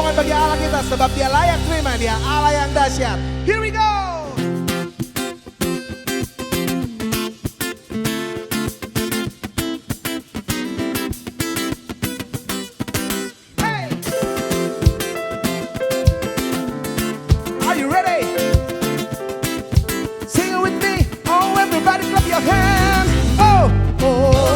tangan bagi Allah kita, sebab Dia layak terima, Dia Allah yang dahsyat. Here we go. Hey, are you ready? Sing it with me. Oh, everybody clap your hands. Oh, oh.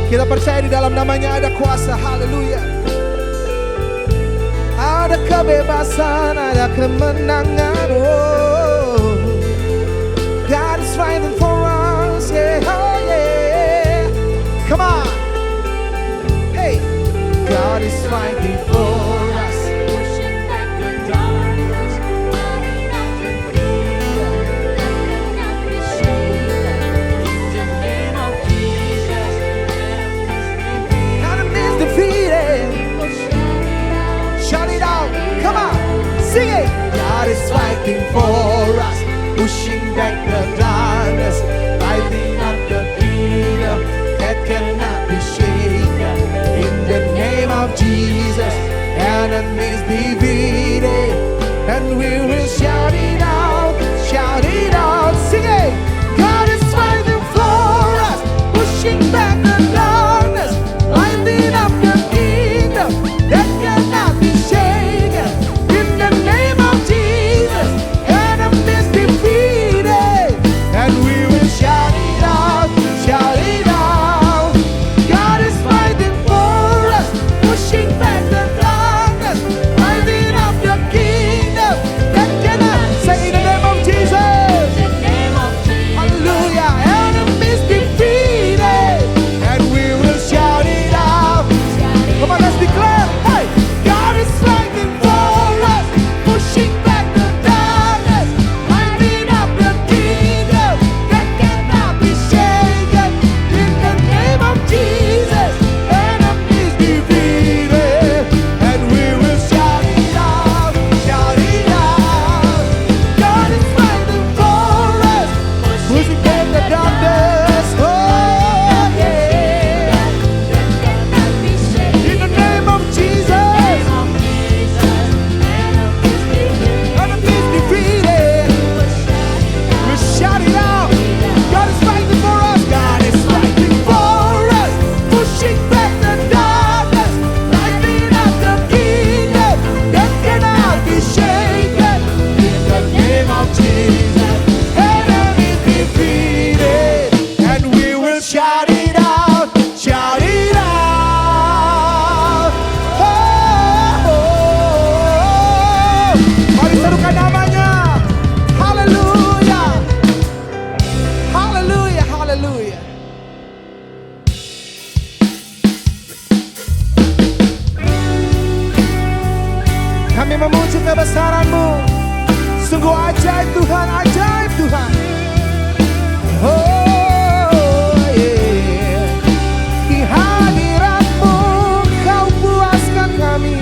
Kita percaya di dalam namanya ada kuasa, haleluya. Ada kebebasan, ada kemenangan. Oh, God is fighting for us, yeah, oh yeah. Come on, hey, God is fighting for us. Sing it! God is fighting for us, pushing back the darkness, lighting up the kingdom that cannot be shaken. In the name of Jesus, enemies defeated, and we will shout it out, shout it out. Sing it! God is fighting for us, pushing back the darkness, lighting up the kingdom that cannot be shaken. hadirat-Mu. Sungguh ajaib Tuhan, ajaib Tuhan. Oh yeah. Di hadirat-Mu Kau puaskan kami.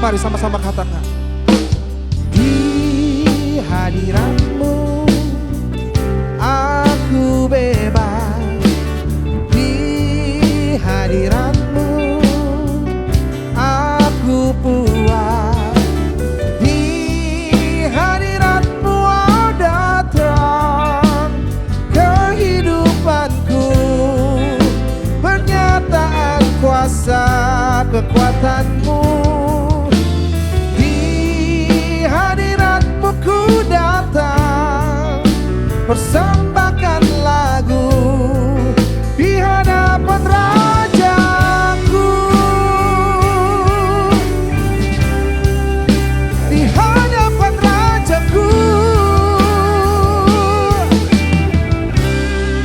Mari sama-sama katakan. Di hadirat-Mu aku bebas. Di hadirat-Mu aku puas. Di hadirat-Mu ada terang kehidupanku, pernyataan kuasa kekuatan-Mu. Ku datang persembahkan lagu di hadapan Rajaku, di hadapan Rajaku.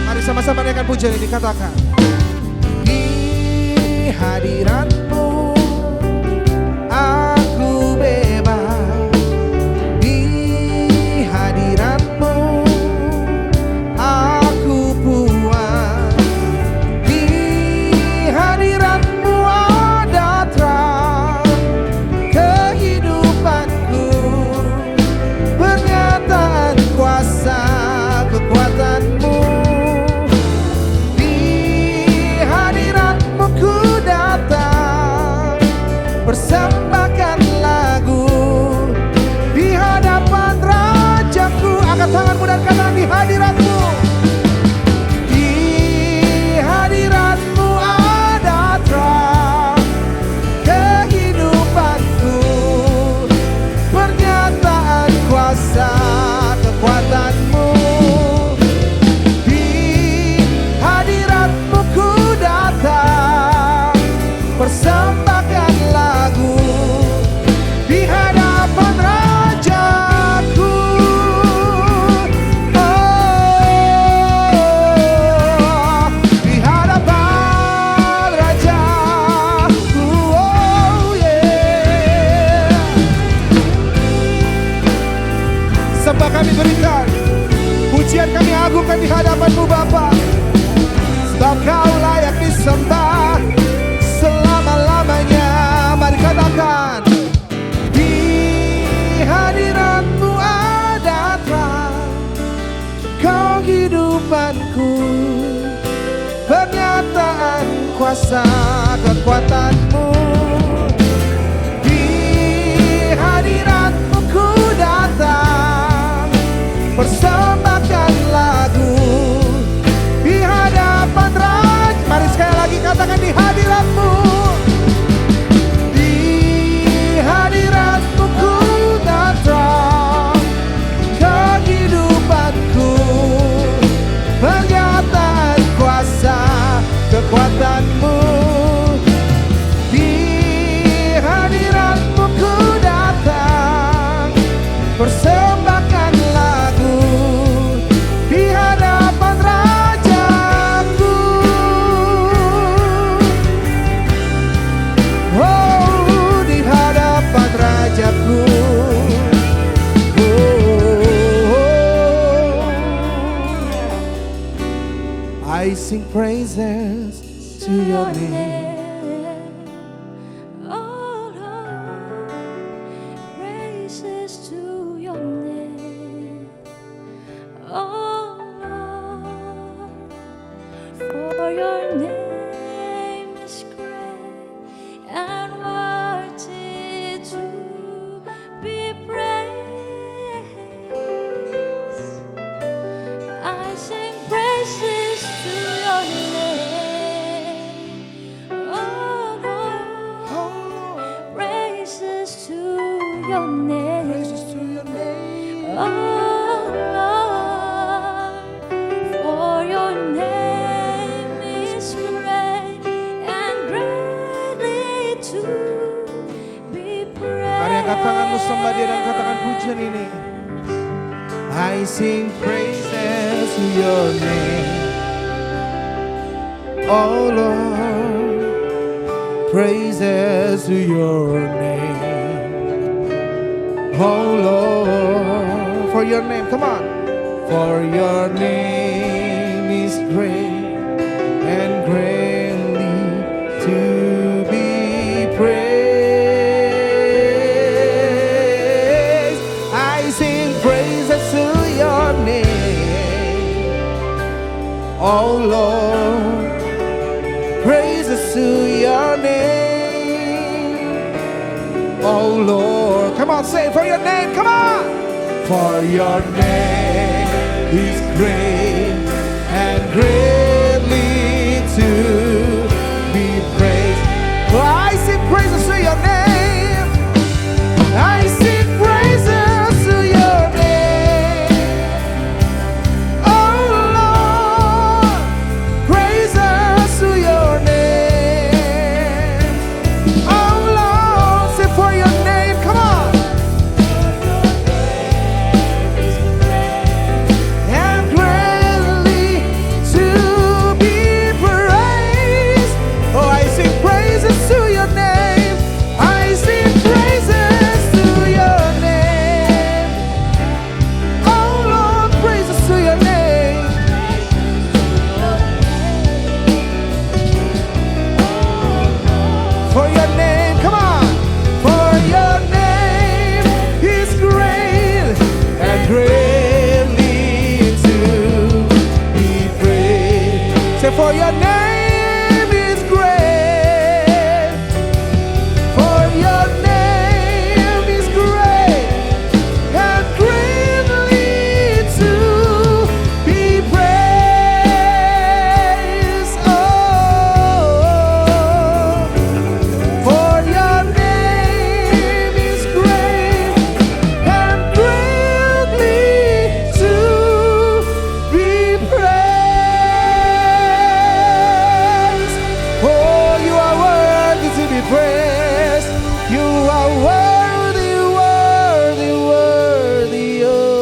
Mari sama-sama naikkan pujian ini, katakan. Di hadirat-Mu aku bebas. Persembahkan lagu di hadapan Rajaku. Angkat tanganmu dan katakan, di hadirat-Mu. Di hadirat-Mu ada terang kehidupanku, pernyataan kuasa kekuatan-Mu. Di hadirat-Mu ku datang persembahkan lagu di hadapan Rajaku. Oh, di hadapan Rajaku. Oh yeah. Sembah kami berikan, pujian kami agungkan di hadapan-Mu Bapa, sebab Kau layak disembah selama-lamanya. Mari katakan, di hadirat-Mu ada terang kehidupanku, pernyataan kuasa kekuatan-Mu. Di hadirat-Mu ku datang persembahkan lagu di hadapan Raja. Mari sekali lagi katakan, di hadirat-Mu. Di hadirat-Mu ku datang kehidupanku, pernyataan kuasa kekuatan-Mu. Di hadirat-Mu ku datang persembahkan lagu di hadapan Rajaku. Oh, di hadapan Rajaku. Oh, I sing praises to your name. Oh Lord, praises to your name. Oh Lord, for your name is great and worthy to be praised. I sing praises to your name. Oh Lord, praises to your name. Praises to your name. Oh Lord, for your name is great and greatly to be praised. Mari angkat tanganmu, sembah Dia dan katakan pujian ini. I sing praises to your name. Oh Lord, praises to your name. Oh Lord, for your name, come on. For your name is great and greatly to be praised. I sing praises to your name. Oh Lord, praises to your name. Oh Lord, come on, say it for your name, come on. For your name is great and greatly to be praised. Well, I sing praises to your name. I sing praises to your name. Oh Lord, praises to your name. Oh Lord, say for your name, come on. And greatly to be praised. Oh, I sing praises to your name. I sing praises to your name. Oh Lord, praises to your name. For your name, come on. For your name is great and greatly to be praised. Say, for your name is great. For your name is great and greatly to be praised. Oh, for your name is great and greatly to be praised. Oh, you are worthy to be praised. You are worthy, worthy, worthy. Oh.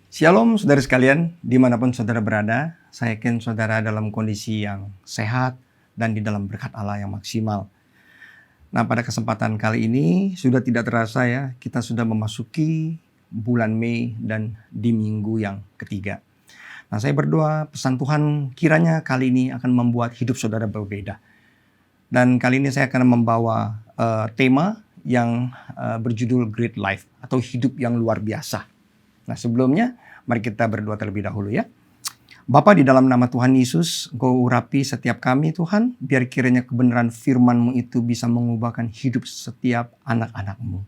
Shalom saudara sekalian, dimanapun saudara berada, saya yakin saudara dalam kondisi yang sehat dan di dalam berkat Allah yang maksimal. Nah, pada kesempatan kali ini sudah tidak terasa ya, kita sudah memasuki bulan Mei dan di minggu yang ketiga. Nah, saya berdoa pesan Tuhan kiranya kali ini akan membuat hidup saudara berbeda. Dan kali ini saya akan membawa tema yang berjudul Great Life atau hidup yang luar biasa. Nah, sebelumnya mari kita berdoa terlebih dahulu ya. Bapa, di dalam nama Tuhan Yesus, Engkau urapi setiap kami Tuhan, biar kiranya kebenaran firman-Mu itu bisa mengubahkan hidup setiap anak-anak-Mu.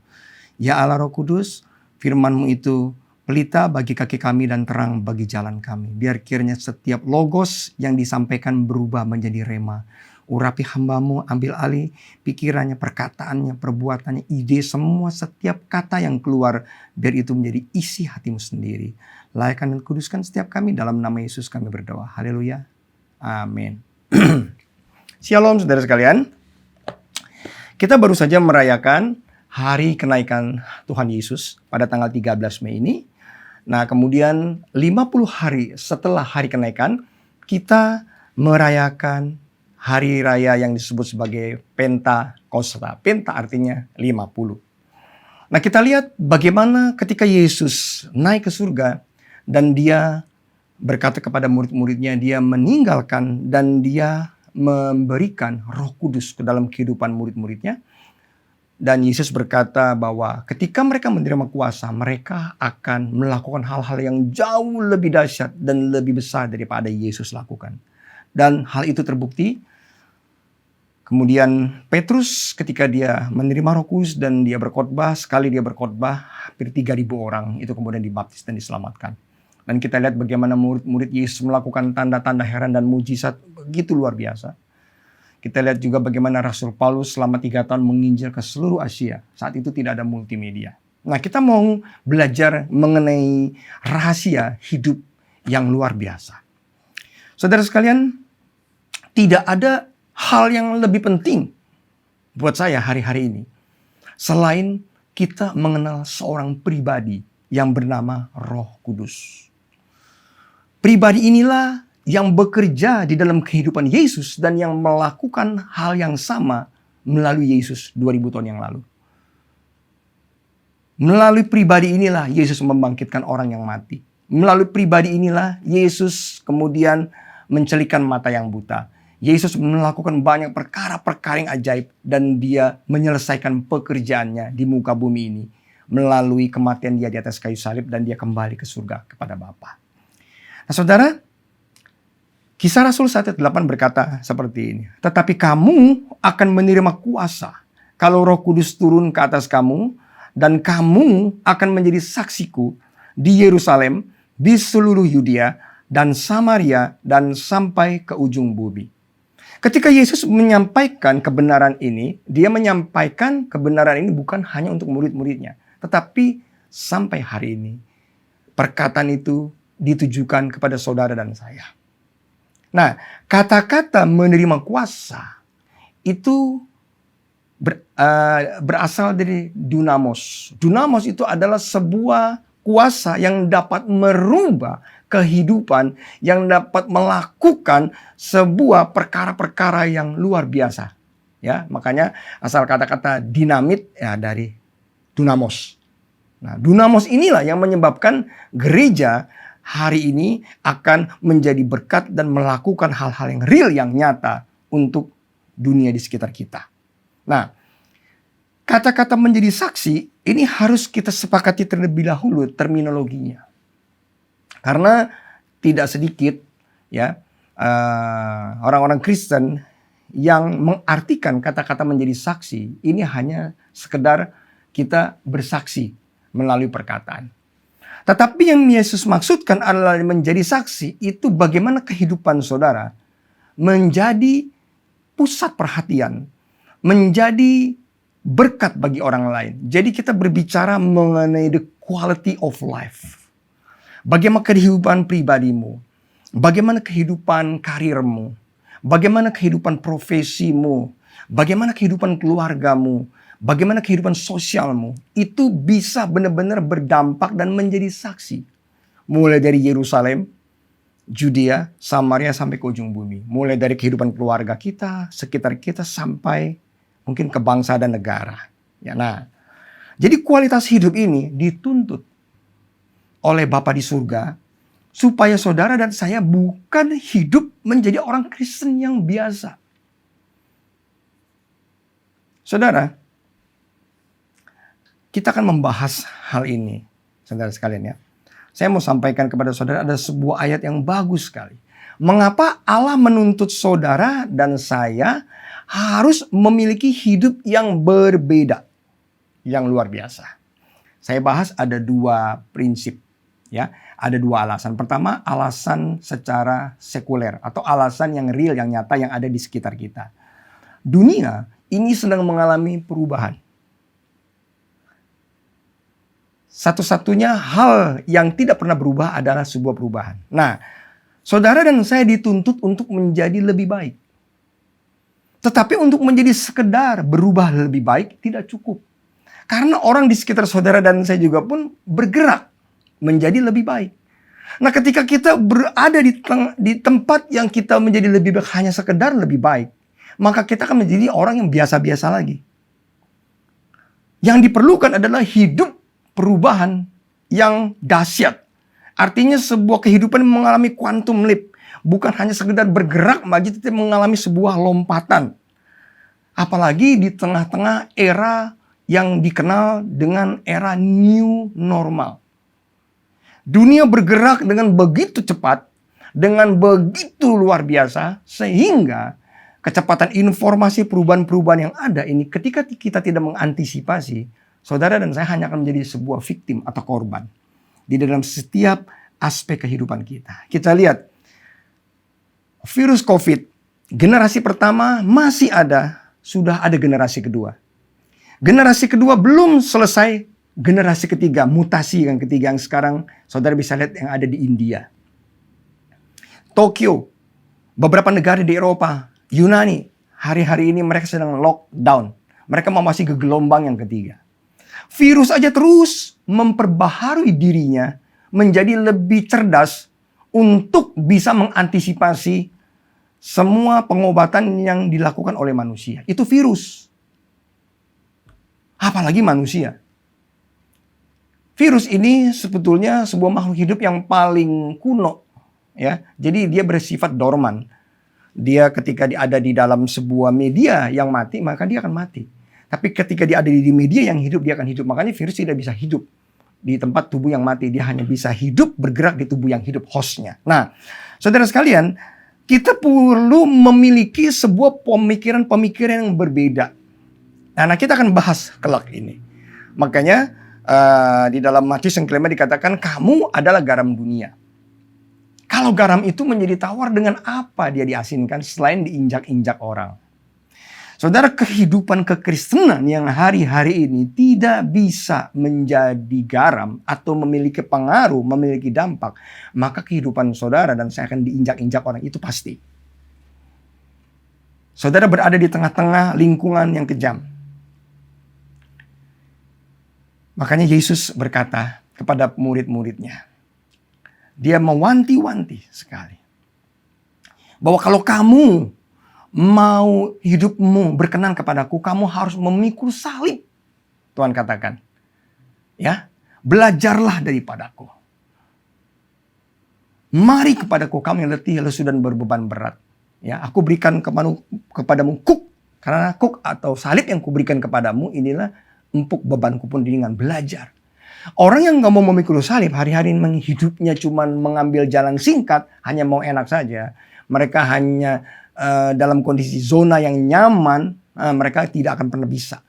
Ya Allah Roh Kudus, firman-Mu itu pelita bagi kaki kami dan terang bagi jalan kami. Biar kiranya setiap logos yang disampaikan berubah menjadi rema. Urapi hamba-Mu, ambil alih pikirannya, perkataannya, perbuatannya, ide, semua setiap kata yang keluar, biar itu menjadi isi hati-Mu sendiri. Layakkan dan kuduskan setiap kami, dalam nama Yesus kami berdoa. Haleluya. Amin. Shalom saudara sekalian. Kita baru saja merayakan hari kenaikan Tuhan Yesus pada tanggal 13 Mei ini. Nah, kemudian 50 hari setelah hari kenaikan, kita merayakan hari raya yang disebut sebagai Pentakosta. Penta artinya 50. Nah, kita lihat bagaimana ketika Yesus naik ke surga dan dia berkata kepada murid-muridnya, dia meninggalkan dan dia memberikan Roh Kudus ke dalam kehidupan murid-muridnya. Dan Yesus berkata bahwa ketika mereka menerima kuasa, mereka akan melakukan hal-hal yang jauh lebih dahsyat dan lebih besar daripada Yesus lakukan. Dan hal itu terbukti. Kemudian Petrus ketika dia menerima Roh Kudus dan dia berkhotbah, sekali dia berkhotbah, hampir 3.000 orang itu kemudian dibaptis dan diselamatkan. Dan kita lihat bagaimana murid-murid Yesus melakukan tanda-tanda heran dan mujizat begitu luar biasa. Kita lihat juga bagaimana Rasul Paulus selama 3 tahun menginjil ke seluruh Asia. Saat itu tidak ada multimedia. Nah, kita mau belajar mengenai rahasia hidup yang luar biasa. Saudara sekalian, tidak ada hal yang lebih penting buat saya hari-hari ini selain kita mengenal seorang pribadi yang bernama Roh Kudus. Pribadi inilah yang bekerja di dalam kehidupan Yesus dan yang melakukan hal yang sama melalui Yesus 2000 tahun yang lalu. Melalui pribadi inilah Yesus membangkitkan orang yang mati. Melalui pribadi inilah Yesus kemudian mencelikan mata yang buta. Yesus melakukan banyak perkara-perkara yang ajaib dan dia menyelesaikan pekerjaannya di muka bumi ini melalui kematian dia di atas kayu salib dan dia kembali ke surga kepada Bapa. Nah, saudara, Kisah Rasul 1:8 berkata seperti ini. Tetapi kamu akan menerima kuasa kalau Roh Kudus turun ke atas kamu, dan kamu akan menjadi saksiku di Yerusalem, di seluruh Yudea dan Samaria dan sampai ke ujung bumi. Ketika Yesus menyampaikan kebenaran ini, dia menyampaikan kebenaran ini bukan hanya untuk murid-muridnya, tetapi sampai hari ini perkataan itu ditujukan kepada saudara dan saya. Nah, kata-kata menerima kuasa itu berasal dari dunamos. Dunamos itu adalah sebuah kuasa yang dapat merubah kehidupan, yang dapat melakukan sebuah perkara-perkara yang luar biasa. Ya, makanya asal kata-kata dinamit ya dari dunamos. Nah, dunamos inilah yang menyebabkan gereja hari ini akan menjadi berkat dan melakukan hal-hal yang real, yang nyata untuk dunia di sekitar kita. Nah, kata-kata menjadi saksi ini harus kita sepakati terlebih dahulu terminologinya. Karena tidak sedikit ya orang-orang Kristen yang mengartikan kata-kata menjadi saksi ini hanya sekedar kita bersaksi melalui perkataan. Tetapi yang Yesus maksudkan adalah menjadi saksi itu bagaimana kehidupan saudara menjadi pusat perhatian, menjadi berkat bagi orang lain. Jadi kita berbicara mengenai the quality of life. Bagaimana kehidupan pribadimu, bagaimana kehidupan karirmu, bagaimana kehidupan profesimu, bagaimana kehidupan keluargamu, bagaimana kehidupan sosialmu, itu bisa benar-benar berdampak dan menjadi saksi. Mulai dari Yerusalem, Judea, Samaria sampai ke ujung bumi. Mulai dari kehidupan keluarga kita, sekitar kita sampai mungkin ke bangsa dan negara. Ya, nah, jadi kualitas hidup ini dituntut oleh Bapa di surga supaya saudara dan saya bukan hidup menjadi orang Kristen yang biasa. Saudara, kita akan membahas hal ini, saudara sekalian ya. Saya mau sampaikan kepada saudara ada sebuah ayat yang bagus sekali. Mengapa Allah menuntut saudara dan saya harus memiliki hidup yang berbeda, yang luar biasa. Saya bahas ada dua prinsip, ya, ada dua alasan. Pertama, alasan secara sekuler atau alasan yang real, yang nyata, yang ada di sekitar kita. Dunia ini sedang mengalami perubahan. Satu-satunya hal yang tidak pernah berubah adalah sebuah perubahan. Nah, saudara dan saya dituntut untuk menjadi lebih baik. Tetapi untuk menjadi sekedar berubah lebih baik tidak cukup. Karena orang di sekitar saudara dan saya juga pun bergerak menjadi lebih baik. Nah, ketika kita berada di tempat yang kita menjadi lebih baik hanya sekedar lebih baik, maka kita akan menjadi orang yang biasa-biasa lagi. Yang diperlukan adalah hidup perubahan yang dahsyat. Artinya sebuah kehidupan yang mengalami quantum leap. Bukan hanya sekedar bergerak maju, tetapi mengalami sebuah lompatan. Apalagi di tengah-tengah era yang dikenal dengan era new normal. Dunia bergerak dengan begitu cepat, dengan begitu luar biasa, sehingga kecepatan informasi perubahan-perubahan yang ada ini ketika kita tidak mengantisipasi, saudara dan saya hanya akan menjadi sebuah victim atau korban di dalam setiap aspek kehidupan kita. Kita lihat virus COVID, generasi pertama masih ada, sudah ada generasi kedua. Generasi kedua belum selesai, generasi ketiga, mutasi yang ketiga yang sekarang saudara bisa lihat yang ada di India. Tokyo, beberapa negara di Eropa, Yunani, hari-hari ini mereka sedang lockdown. Mereka mau masih ke gelombang yang ketiga. Virus aja terus memperbaharui dirinya menjadi lebih cerdas untuk bisa mengantisipasi semua pengobatan yang dilakukan oleh manusia. Itu virus. Apalagi manusia. Virus ini sebetulnya sebuah makhluk hidup yang paling kuno. Ya, jadi dia bersifat dorman. Dia ketika dia ada di dalam sebuah media yang mati, maka dia akan mati. Tapi ketika dia ada di media yang hidup, dia akan hidup. Makanya virus tidak bisa hidup di tempat tubuh yang mati. Dia hanya bisa hidup, bergerak di tubuh yang hidup, hostnya. Nah, saudara sekalian, kita perlu memiliki sebuah pemikiran-pemikiran yang berbeda. Nah, kita akan bahas kelak ini. Makanya, di dalam Matius yang kelima dikatakan, kamu adalah garam dunia. Kalau garam itu menjadi tawar, dengan apa dia diasinkan selain diinjak-injak orang? Saudara, kehidupan kekristenan yang hari-hari ini tidak bisa menjadi garam atau memiliki pengaruh, memiliki dampak, maka kehidupan saudara dan saya akan diinjak-injak orang, itu pasti. Saudara berada di tengah-tengah lingkungan yang kejam. Makanya Yesus berkata kepada murid-muridnya, dia mewanti-wanti sekali, bahwa kalau kamu mau hidupmu berkenan kepadaku, kamu harus memikul salib. Tuhan katakan, ya, belajarlah daripadaku. Mari kepadaku kamu yang letih, lesu dan berbeban berat. Ya, aku berikan kepadamu kuk, karena kuk atau salib yang kuberikan kepadamu inilah empuk bebanku pun ringan. Belajar. Orang yang gak mau memikul salib, hari-hari hidupnya cuma mengambil jalan singkat, hanya mau enak saja. Mereka hanya dalam kondisi zona yang nyaman, mereka tidak akan pernah bisa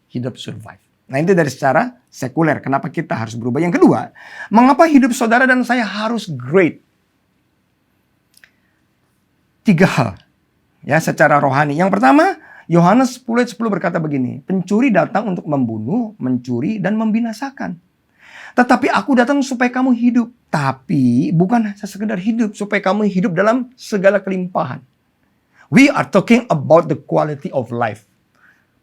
hidup survive. Nah, itu dari secara sekuler. Kenapa kita harus berubah? Yang kedua, mengapa hidup saudara dan saya harus great? 3 hal ya secara rohani. Yang pertama, Yohanes 10:10 berkata begini, pencuri datang untuk membunuh, mencuri dan membinasakan. Tetapi aku datang supaya kamu hidup. Tapi bukan sekedar hidup, supaya kamu hidup dalam segala kelimpahan. We are talking about the quality of life.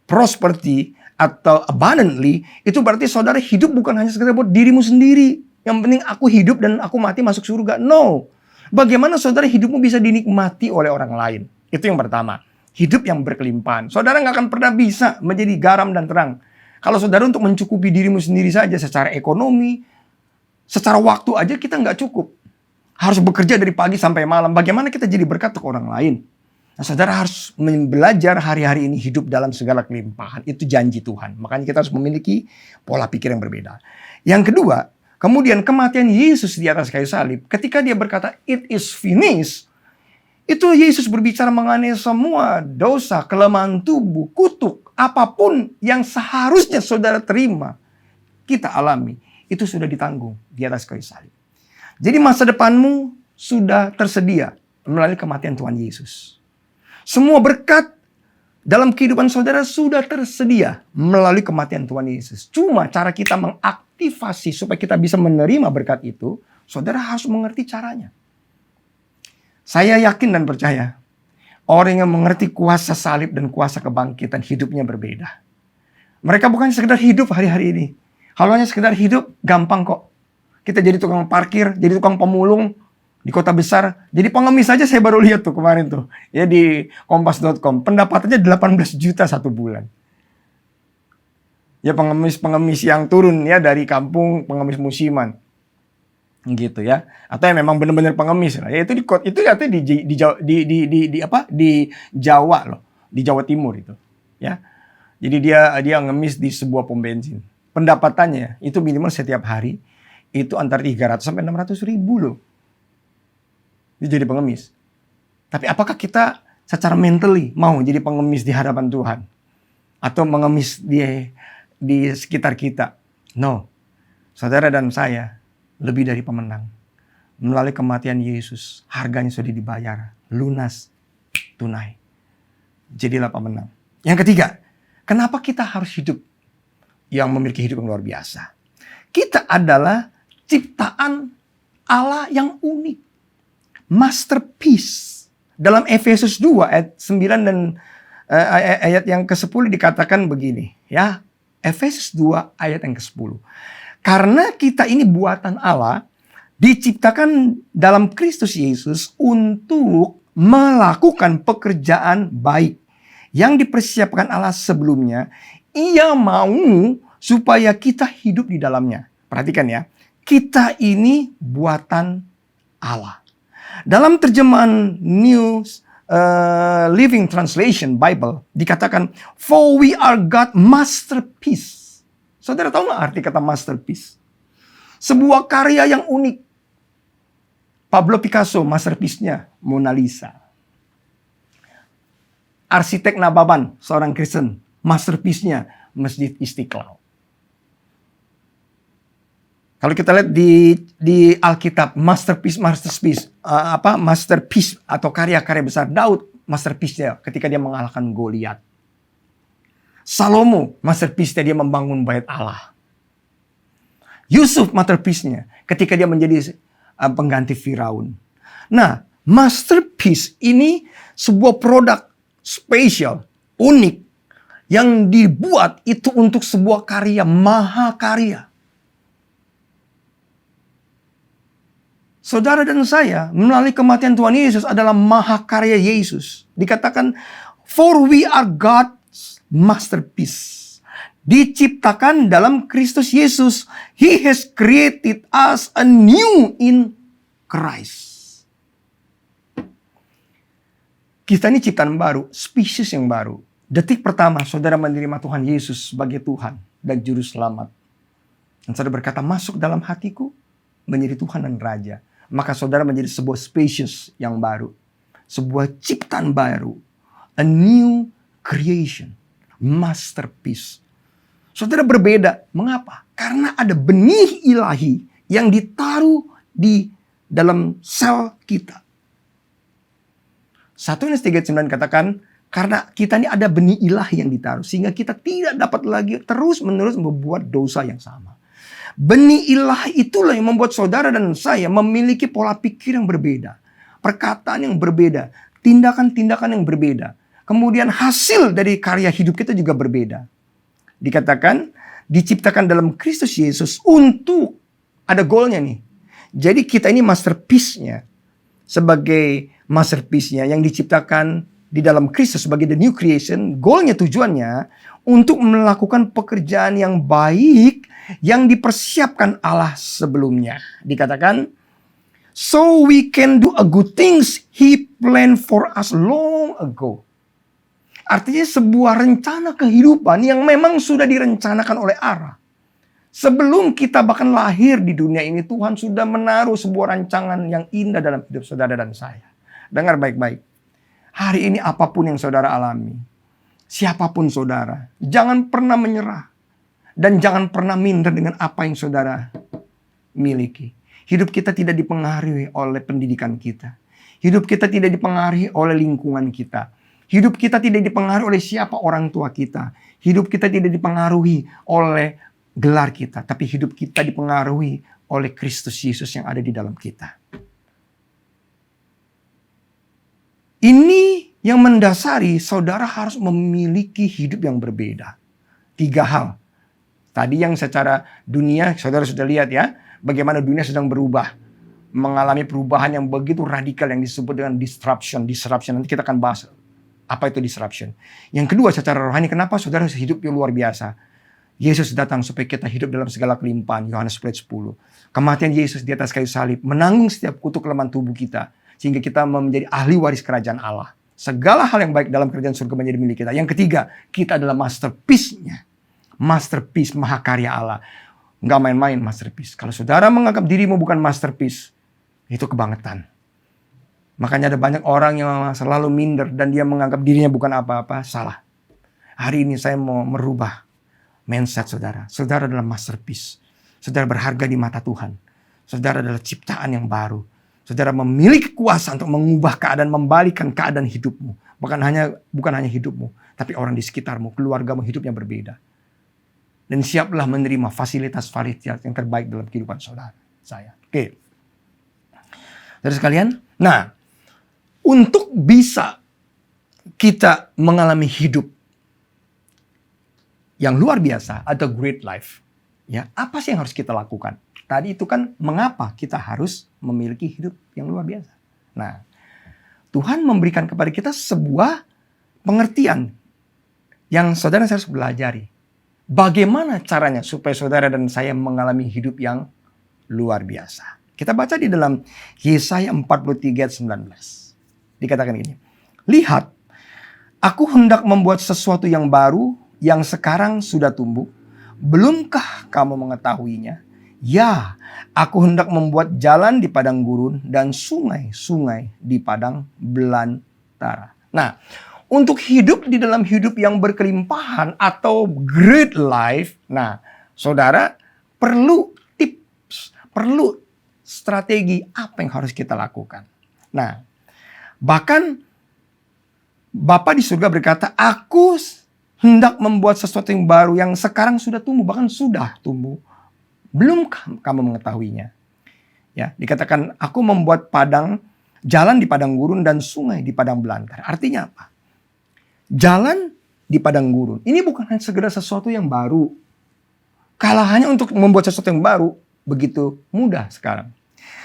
Prosperity atau abundantly, itu berarti saudara hidup bukan hanya sekedar buat dirimu sendiri. Yang penting aku hidup dan aku mati masuk surga. No. Bagaimana saudara hidupmu bisa dinikmati oleh orang lain? Itu yang pertama. Hidup yang berkelimpahan. Saudara nggak akan pernah bisa menjadi garam dan terang kalau saudara untuk mencukupi dirimu sendiri saja secara ekonomi, secara waktu aja kita nggak cukup. Harus bekerja dari pagi sampai malam. Bagaimana kita jadi berkat untuk orang lain? Nah, saudara harus belajar hari-hari ini hidup dalam segala kelimpahan. Itu janji Tuhan. Makanya kita harus memiliki pola pikir yang berbeda. Yang kedua, kemudian kematian Yesus di atas kayu salib. Ketika dia berkata, it is finished. Itu Yesus berbicara mengenai semua dosa, kelemahan tubuh, kutuk, apapun yang seharusnya saudara terima, kita alami. Itu sudah ditanggung di atas kayu salib. Jadi masa depanmu sudah tersedia melalui kematian Tuhan Yesus. Semua berkat dalam kehidupan saudara sudah tersedia melalui kematian Tuhan Yesus. Cuma cara kita mengaktifasi supaya kita bisa menerima berkat itu, saudara harus mengerti caranya. Saya yakin dan percaya, orang yang mengerti kuasa salib dan kuasa kebangkitan hidupnya berbeda. Mereka bukan sekedar hidup hari-hari ini. Kalau hanya sekedar hidup, gampang kok. Kita jadi tukang parkir, jadi tukang pemulung, di kota besar. Jadi pengemis aja saya baru lihat tuh kemarin tuh. Ya di kompas.com. Pendapatannya 18 juta satu bulan. Ya pengemis-pengemis yang turun ya dari kampung, pengemis musiman. Gitu ya. Atau yang memang benar-benar pengemis lah. Ya itu di Jawa loh. Di Jawa Timur itu. Ya. Jadi dia ngemis di sebuah pom bensin. Pendapatannya itu minimal setiap hari itu antara 300 sampai 600 ribu loh. Dia jadi pengemis. Tapi apakah kita secara mentally mau jadi pengemis di hadapan Tuhan? Atau mengemis di sekitar kita? No. Saudara dan saya lebih dari pemenang. Melalui kematian Yesus, harganya sudah dibayar. Lunas, tunai. Jadilah pemenang. Yang ketiga, kenapa kita harus hidup yang memiliki hidup yang luar biasa? Kita adalah ciptaan Allah yang unik. Masterpiece. Dalam Efesus 2 ayat 9 dan ayat yang ke-10 dikatakan begini, ya. Efesus 2 ayat yang ke-10. Karena kita ini buatan Allah, diciptakan dalam Kristus Yesus untuk melakukan pekerjaan baik yang dipersiapkan Allah sebelumnya. Ia mau supaya kita hidup di dalamnya. Perhatikan ya, kita ini buatan Allah. Dalam terjemahan New Living Translation Bible dikatakan, for we are God masterpiece. Saudara tahu nggak arti kata masterpiece? Sebuah karya yang unik. Pablo Picasso, masterpiece-nya Mona Lisa. Arsitek Nababan, seorang Kristen, masterpiece-nya Masjid Istiqlal. Kalau kita lihat di Alkitab, masterpiece atau karya-karya besar Daud, masterpiece-nya ketika dia mengalahkan Goliat. Salomo, masterpiece-nya dia membangun bait Allah. Yusuf, masterpiece-nya ketika dia menjadi pengganti Firaun. Nah, masterpiece ini sebuah produk spesial, unik, yang dibuat itu untuk sebuah karya mahakarya. Saudara dan saya melalui kematian Tuhan Yesus adalah mahakarya Yesus. Dikatakan, for we are God's masterpiece. Diciptakan dalam Kristus Yesus. He has created us anew in Christ. Kita ini ciptaan baru, spesies yang baru. Detik pertama saudara menerima Tuhan Yesus sebagai Tuhan dan Juru Selamat. Dan saudara berkata, masuk dalam hatiku menjadi Tuhan dan Raja. Maka saudara menjadi sebuah spesies yang baru. Sebuah ciptaan baru. A new creation. Masterpiece. Saudara berbeda. Mengapa? Karena ada benih ilahi yang ditaruh di dalam sel kita. 1 Yohanes 3:9 katakan, karena kita ini ada benih ilahi yang ditaruh. Sehingga kita tidak dapat lagi terus-menerus membuat dosa yang sama. Benih ilahi itulah yang membuat saudara dan saya memiliki pola pikir yang berbeda. Perkataan yang berbeda. Tindakan-tindakan yang berbeda. Kemudian hasil dari karya hidup kita juga berbeda. Dikatakan, diciptakan dalam Kristus Yesus untuk, ada goalnya nih. Jadi kita ini masterpiece-nya. Sebagai masterpiece-nya yang diciptakan di dalam Kristus sebagai the new creation. Goalnya, tujuannya untuk melakukan pekerjaan yang baik yang dipersiapkan Allah sebelumnya. Dikatakan, so we can do a good things He planned for us long ago. Artinya sebuah rencana kehidupan yang memang sudah direncanakan oleh Allah. Sebelum kita bahkan lahir di dunia ini, Tuhan sudah menaruh sebuah rancangan yang indah dalam hidup saudara dan saya. Dengar baik-baik. Hari ini apapun yang saudara alami, siapapun saudara, jangan pernah menyerah. Dan jangan pernah minder dengan apa yang saudara miliki. Hidup kita tidak dipengaruhi oleh pendidikan kita. Hidup kita tidak dipengaruhi oleh lingkungan kita. Hidup kita tidak dipengaruhi oleh siapa orang tua kita. Hidup kita tidak dipengaruhi oleh gelar kita. Tapi hidup kita dipengaruhi oleh Kristus Yesus yang ada di dalam kita. Ini yang mendasari saudara harus memiliki hidup yang berbeda. 3 hal. Tadi yang secara dunia saudara sudah lihat ya. Bagaimana dunia sedang berubah. Mengalami perubahan yang begitu radikal yang disebut dengan disruption. Nanti kita akan bahas. Apa itu disruption? Yang kedua, secara rohani, kenapa saudara hidup yang luar biasa? Yesus datang supaya kita hidup dalam segala kelimpahan. Yohanes 10. Kematian Yesus di atas kayu salib menanggung setiap kutuk kelemahan tubuh kita. Sehingga kita menjadi ahli waris kerajaan Allah. Segala hal yang baik dalam kerajaan surga menjadi milik kita. Yang ketiga, kita adalah masterpiece-nya. Masterpiece, mahakarya Allah. Nggak main-main masterpiece. Kalau saudara menganggap dirimu bukan masterpiece, itu kebangetan. Makanya ada banyak orang yang selalu minder dan dia menganggap dirinya bukan apa-apa. Salah. Hari ini saya mau merubah mindset saudara. Saudara adalah masterpiece. Saudara berharga di mata Tuhan. Saudara adalah ciptaan yang baru. Saudara memiliki kuasa untuk mengubah keadaan, membalikkan keadaan hidupmu. Bukan hanya hidupmu, tapi orang di sekitarmu, keluargamu hidupnya berbeda. Dan siaplah menerima fasilitas-fasilitas yang terbaik dalam kehidupan saudara. Saya. Oke. Saudara sekalian, nah, untuk bisa kita mengalami hidup yang luar biasa atau great life, ya, apa sih yang harus kita lakukan? Tadi itu kan mengapa kita harus memiliki hidup yang luar biasa. Nah, Tuhan memberikan kepada kita sebuah pengertian yang saudara harus belajari. Bagaimana caranya supaya saudara dan saya mengalami hidup yang luar biasa. Kita baca di dalam Yesaya 43 ayat 19. Dikatakan gini, lihat, aku hendak membuat sesuatu yang baru yang sekarang sudah tumbuh. Belumkah kamu mengetahuinya? Ya, aku hendak membuat jalan di padang gurun dan sungai-sungai di padang belantara. Nah, untuk hidup di dalam hidup yang berkelimpahan atau great life, nah, saudara perlu tips, perlu strategi apa yang harus kita lakukan. Nah, bahkan Bapa di surga berkata, aku hendak membuat sesuatu yang baru yang sekarang sudah tumbuh, bahkan sudah tumbuh. Belum kamu mengetahuinya. Ya, dikatakan aku membuat jalan di padang gurun dan sungai di padang belantara. Artinya apa? Jalan di padang gurun. Ini bukan hanya segera sesuatu yang baru. Kalau hanya untuk membuat sesuatu yang baru, begitu mudah sekarang.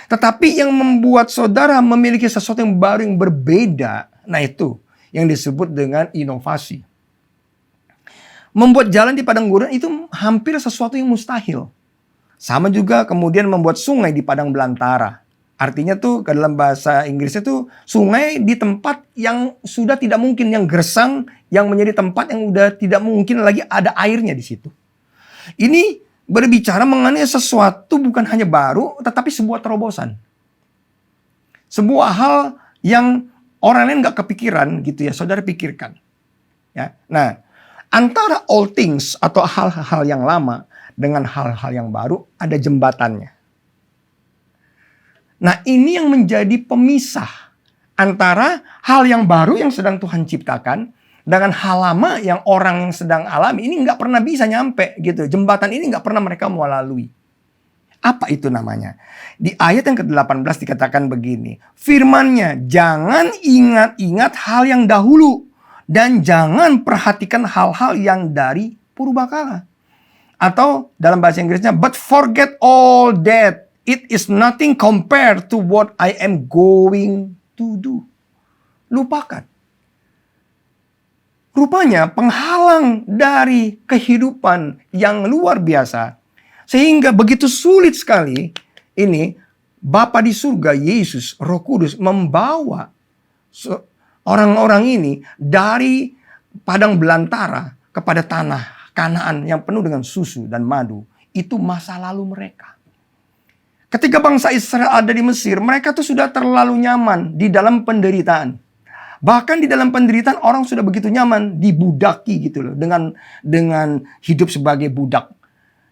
Tetapi yang membuat saudara memiliki sesuatu yang baru yang berbeda, nah itu yang disebut dengan inovasi. Membuat jalan di padang gurun itu hampir sesuatu yang mustahil. Sama juga kemudian membuat sungai di padang belantara. Artinya tuh dalam bahasa Inggrisnya tuh sungai di tempat yang sudah tidak mungkin, yang gersang, yang menjadi tempat yang udah tidak mungkin lagi ada airnya di situ. Ini berbicara mengenai sesuatu bukan hanya baru, tetapi sebuah terobosan. Sebuah hal yang orang lain gak kepikiran gitu ya, saudara pikirkan. Ya, nah, antara all things atau hal-hal yang lama dengan hal-hal yang baru ada jembatannya. Nah, ini yang menjadi pemisah antara hal yang baru yang sedang Tuhan ciptakan dengan hal lama yang orang yang sedang alami. Ini nggak pernah bisa nyampe gitu. Jembatan ini nggak pernah mereka mau lalui. Apa itu namanya? Di ayat yang ke-18 dikatakan begini. Firman-Nya, jangan ingat-ingat hal yang dahulu dan jangan perhatikan hal-hal yang dari purbakala. Atau dalam bahasa Inggrisnya, but forget all that. It is nothing compared to what I am going to do. Lupakan. Rupanya penghalang dari kehidupan yang luar biasa. Sehingga begitu sulit sekali ini Bapa di surga, Yesus, Roh Kudus membawa orang-orang ini dari padang belantara kepada tanah Kanaan yang penuh dengan susu dan madu. Itu masa lalu mereka. Ketika bangsa Israel ada di Mesir, mereka tuh sudah terlalu nyaman di dalam penderitaan. Bahkan di dalam penderitaan orang sudah begitu nyaman dibudaki gitu loh. Dengan hidup sebagai budak.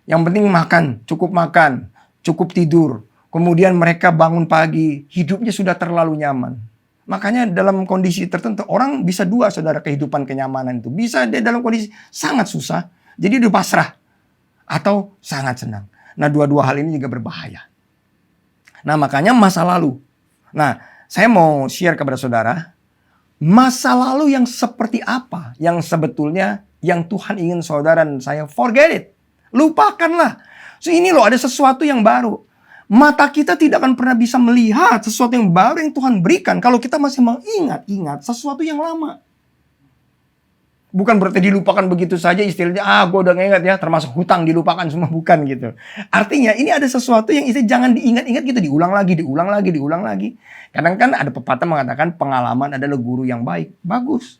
Yang penting makan, cukup tidur. Kemudian mereka bangun pagi, hidupnya sudah terlalu nyaman. Makanya dalam kondisi tertentu orang bisa dua, saudara, kehidupan kenyamanan itu. Bisa dia dalam kondisi sangat susah, jadi dia pasrah. Atau sangat senang. Nah, dua-dua hal ini juga berbahaya. Nah, makanya masa lalu. Nah, saya mau share kepada saudara, masa lalu yang seperti apa yang sebetulnya yang Tuhan ingin saudara dan saya forget it. Lupakanlah. So, ini loh ada sesuatu yang baru. Mata kita tidak akan pernah bisa melihat sesuatu yang baru yang Tuhan berikan kalau kita masih mengingat-ingat sesuatu yang lama. Bukan berarti dilupakan begitu saja istilahnya, gue udah ngingat ya, termasuk hutang dilupakan semua, bukan gitu. Artinya ini ada sesuatu yang jangan diingat-ingat gitu, diulang lagi. Kadang kan ada pepatah mengatakan pengalaman adalah guru yang baik. Bagus.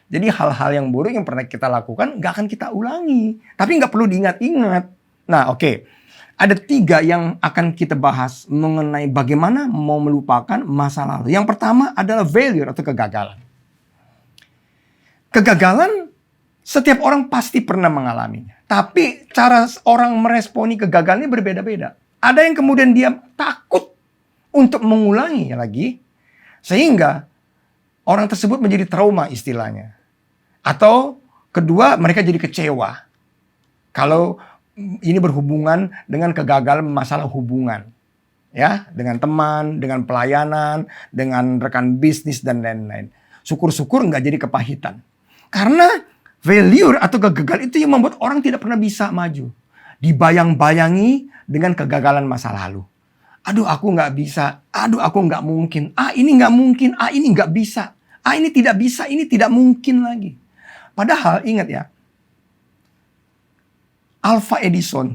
Jadi hal-hal yang buruk yang pernah kita lakukan gak akan kita ulangi. Tapi gak perlu diingat-ingat. Nah, oke. Ada 3 yang akan kita bahas mengenai bagaimana mau melupakan masa lalu. Yang pertama adalah failure atau kegagalan. Kegagalan setiap orang pasti pernah mengalaminya. Tapi cara orang meresponi kegagalan ini berbeda-beda. Ada yang kemudian dia takut untuk mengulangi lagi. Sehingga orang tersebut menjadi trauma istilahnya. Atau kedua mereka jadi kecewa. Kalau ini berhubungan dengan kegagalan masalah hubungan. Ya, dengan teman, dengan pelayanan, dengan rekan bisnis dan lain-lain. Syukur-syukur nggak jadi kepahitan. Karena Failure atau kegagalan itu yang membuat orang tidak pernah bisa maju. Dibayang-bayangi dengan kegagalan masa lalu. Aduh, aku nggak bisa. Aduh, aku nggak mungkin. Ini nggak mungkin. Ini nggak bisa. Ini tidak bisa. Ini tidak mungkin lagi. Padahal ingat ya, Alva Edison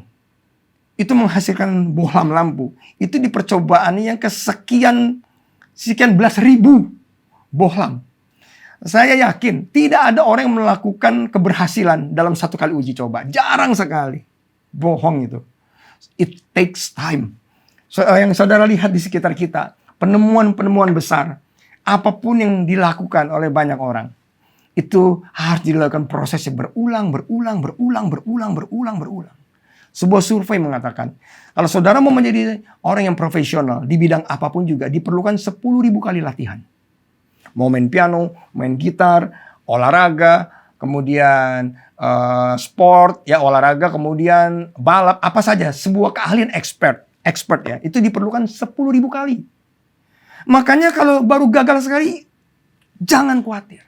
itu menghasilkan bohlam lampu. Itu di percobaannya yang kesekian belas ribu bohlam. Saya yakin tidak ada orang yang melakukan keberhasilan dalam satu kali uji coba. Jarang sekali. Bohong itu. It takes time. Yang saudara lihat di sekitar kita, penemuan-penemuan besar, apapun yang dilakukan oleh banyak orang, itu harus dilakukan prosesnya berulang. Sebuah survei mengatakan, kalau saudara mau menjadi orang yang profesional di bidang apapun juga, diperlukan 10.000 kali latihan. Mau main piano, main gitar, olahraga, kemudian sport, ya olahraga, kemudian balap, apa saja, sebuah keahlian expert ya, itu diperlukan 10.000 kali. Makanya kalau baru gagal sekali, jangan khawatir.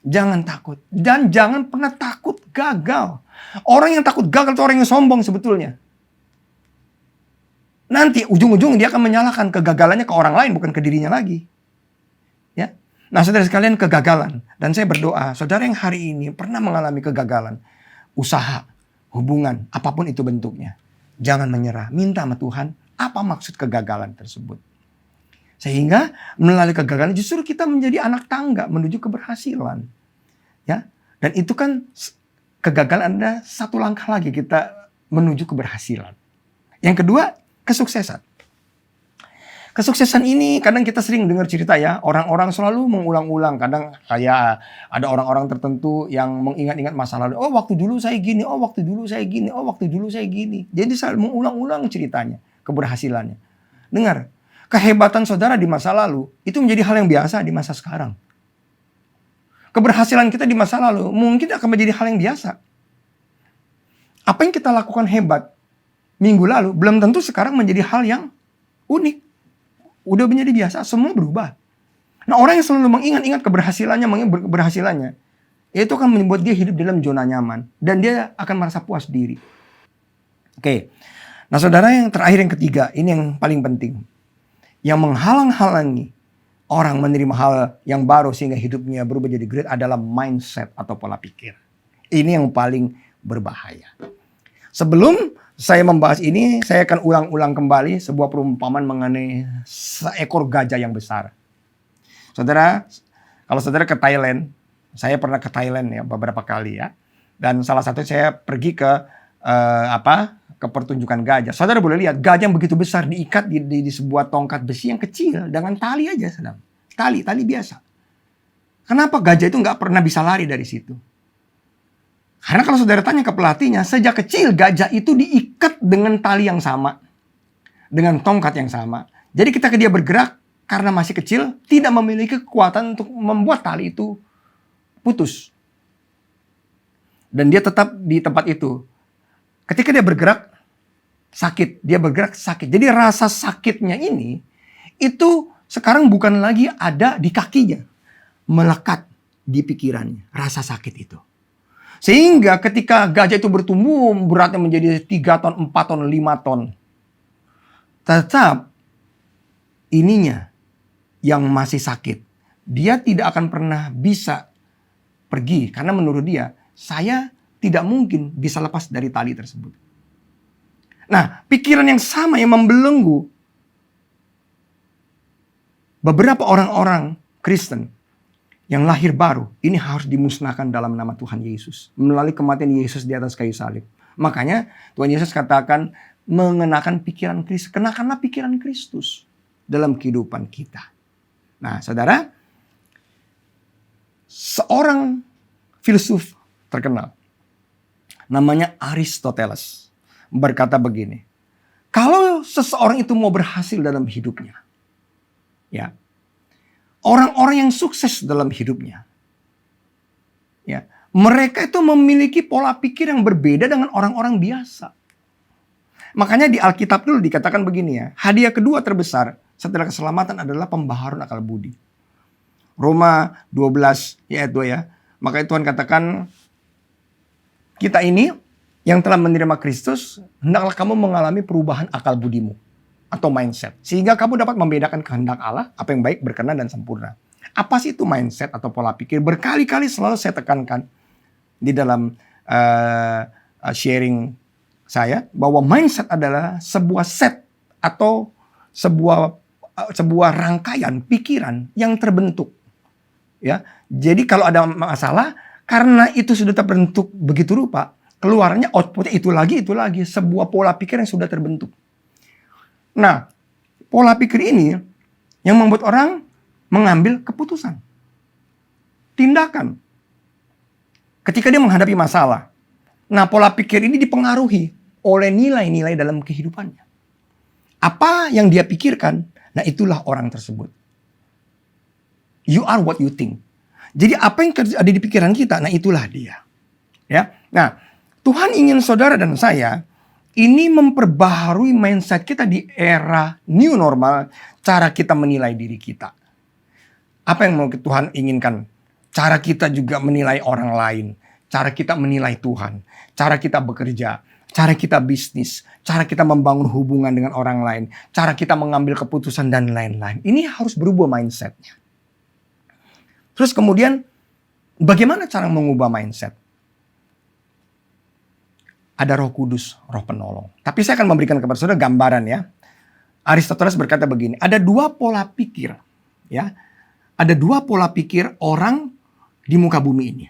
Jangan takut. Dan jangan pernah takut gagal. Orang yang takut gagal itu orang yang sombong sebetulnya. Nanti ujung-ujung dia akan menyalahkan kegagalannya ke orang lain, bukan ke dirinya lagi. Ya. Nah, saudara sekalian, kegagalan. Dan saya berdoa, saudara yang hari ini pernah mengalami kegagalan, usaha, hubungan, apapun itu bentuknya, jangan menyerah. Minta sama Tuhan, apa maksud kegagalan tersebut. Sehingga melalui kegagalan justru kita menjadi anak tangga menuju keberhasilan. Ya. Dan itu kan kegagalan ada satu langkah lagi kita menuju keberhasilan. Yang kedua, kesuksesan. Kesuksesan ini kadang kita sering dengar cerita ya, orang-orang selalu mengulang-ulang. Kadang kayak ada orang-orang tertentu yang mengingat-ingat masa lalu. Oh, waktu dulu saya gini, oh waktu dulu saya gini, oh waktu dulu saya gini. Jadi selalu mengulang-ulang ceritanya, keberhasilannya. Dengar, kehebatan saudara di masa lalu itu menjadi hal yang biasa di masa sekarang. Keberhasilan kita di masa lalu mungkin akan menjadi hal yang biasa. Apa yang kita lakukan hebat minggu lalu belum tentu sekarang menjadi hal yang unik. Udah menjadi biasa, semua berubah. Nah, orang yang selalu mengingat-ingat keberhasilannya, itu akan membuat dia hidup dalam zona nyaman. Dan dia akan merasa puas diri. Oke. Nah, saudara, yang terakhir, yang ketiga, ini yang paling penting. Yang menghalang-halangi orang menerima hal yang baru sehingga hidupnya berubah jadi great adalah mindset atau pola pikir. Ini yang paling berbahaya. Sebelum saya membahas ini, saya akan ulang-ulang kembali sebuah perumpamaan mengenai seekor gajah yang besar. Saudara, kalau saudara ke Thailand, saya pernah ke Thailand ya beberapa kali ya. Dan salah satu saya pergi ke ke pertunjukan gajah. Saudara boleh lihat gajah yang begitu besar diikat di sebuah tongkat besi yang kecil dengan tali aja, sedang. Tali biasa. Kenapa gajah itu nggak pernah bisa lari dari situ? Karena kalau saudara tanya ke pelatihnya, sejak kecil gajah itu diikat dengan tali yang sama. Dengan tongkat yang sama. Jadi ketika dia bergerak, karena masih kecil, tidak memiliki kekuatan untuk membuat tali itu putus. Dan dia tetap di tempat itu. Ketika dia bergerak, sakit. Dia bergerak sakit. Jadi rasa sakitnya ini, itu sekarang bukan lagi ada di kakinya. Melekat di pikirannya. Rasa sakit itu. Sehingga ketika gajah itu bertumbuh beratnya menjadi 3 ton, 4 ton, 5 ton. Tetap ininya yang masih sakit. Dia tidak akan pernah bisa pergi. Karena menurut dia, saya tidak mungkin bisa lepas dari tali tersebut. Nah, pikiran yang sama yang membelenggu beberapa orang-orang Kristen yang lahir baru, ini harus dimusnahkan dalam nama Tuhan Yesus. Melalui kematian Yesus di atas kayu salib. Makanya Tuhan Yesus katakan mengenakan pikiran Kristus. Kenakanlah pikiran Kristus dalam kehidupan kita. Nah, saudara, seorang filsuf terkenal, namanya Aristoteles, berkata begini. Kalau seseorang itu mau berhasil dalam hidupnya, ya, orang-orang yang sukses dalam hidupnya, ya, mereka itu memiliki pola pikir yang berbeda dengan orang-orang biasa. Makanya di Alkitab dulu dikatakan begini ya, hadiah kedua terbesar setelah keselamatan adalah pembaharuan akal budi. Roma 12 ayat 2 ya. Makanya Tuhan katakan kita ini yang telah menerima Kristus, hendaklah kamu mengalami perubahan akal budimu atau mindset. Sehingga kamu dapat membedakan kehendak Allah, apa yang baik, berkenan, dan sempurna. Apa sih itu mindset atau pola pikir? Berkali-kali selalu saya tekankan di dalam sharing saya, bahwa mindset adalah sebuah set atau sebuah rangkaian pikiran yang terbentuk. Ya, jadi kalau ada masalah, karena itu sudah terbentuk begitu rupa, keluarnya outputnya itu lagi, sebuah pola pikir yang sudah terbentuk. Nah, pola pikir ini yang membuat orang mengambil keputusan, tindakan, ketika dia menghadapi masalah. Nah, pola pikir ini dipengaruhi oleh nilai-nilai dalam kehidupannya. Apa yang dia pikirkan, nah itulah orang tersebut. You are what you think. Jadi apa yang ada di pikiran kita, nah itulah dia. Ya. Nah, Tuhan ingin saudara dan saya ini memperbaharui mindset kita di era new normal, cara kita menilai diri kita. Apa yang mau Tuhan inginkan? Cara kita juga menilai orang lain, cara kita menilai Tuhan, cara kita bekerja, cara kita bisnis, cara kita membangun hubungan dengan orang lain, cara kita mengambil keputusan dan lain-lain. Ini harus berubah mindsetnya. Terus kemudian, bagaimana cara mengubah mindset? Ada Roh Kudus, Roh Penolong. Tapi saya akan memberikan kepada saudara gambaran ya. Aristoteles berkata begini, ada dua pola pikir. Ya, ada dua pola pikir orang di muka bumi ini.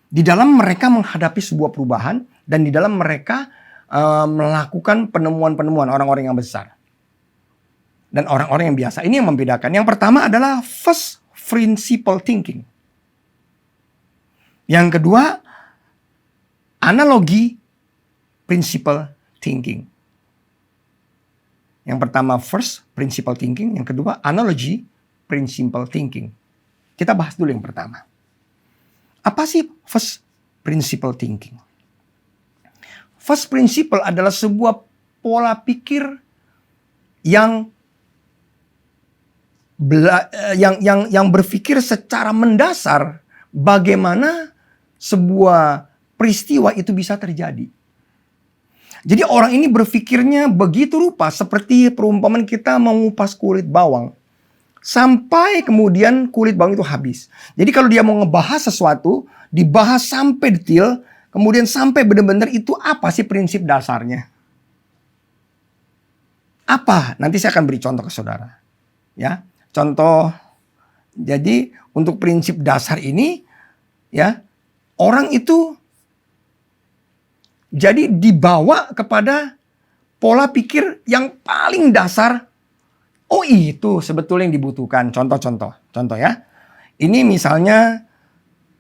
Di dalam mereka menghadapi sebuah perubahan, dan di dalam mereka melakukan penemuan-penemuan orang-orang yang besar. Dan orang-orang yang biasa. Ini yang membedakan. Yang pertama adalah first principle thinking. Yang kedua, analogi principle thinking. Yang pertama first principle thinking, yang kedua analogy principle thinking. Kita bahas dulu yang pertama. Apa sih first principle thinking? First principle adalah sebuah pola pikir yang berpikir secara mendasar bagaimana sebuah peristiwa itu bisa terjadi. Jadi orang ini berpikirnya begitu rupa seperti perumpamaan kita mengupas kulit bawang. Sampai kemudian kulit bawang itu habis. Jadi kalau dia mau ngebahas sesuatu, dibahas sampai detail, kemudian sampai benar-benar itu apa sih prinsip dasarnya. Apa? Nanti saya akan beri contoh ke saudara. Ya, contoh. Jadi untuk prinsip dasar ini, ya, orang itu jadi dibawa kepada pola pikir yang paling dasar. Oh, itu sebetulnya yang dibutuhkan. Contoh ya. Ini misalnya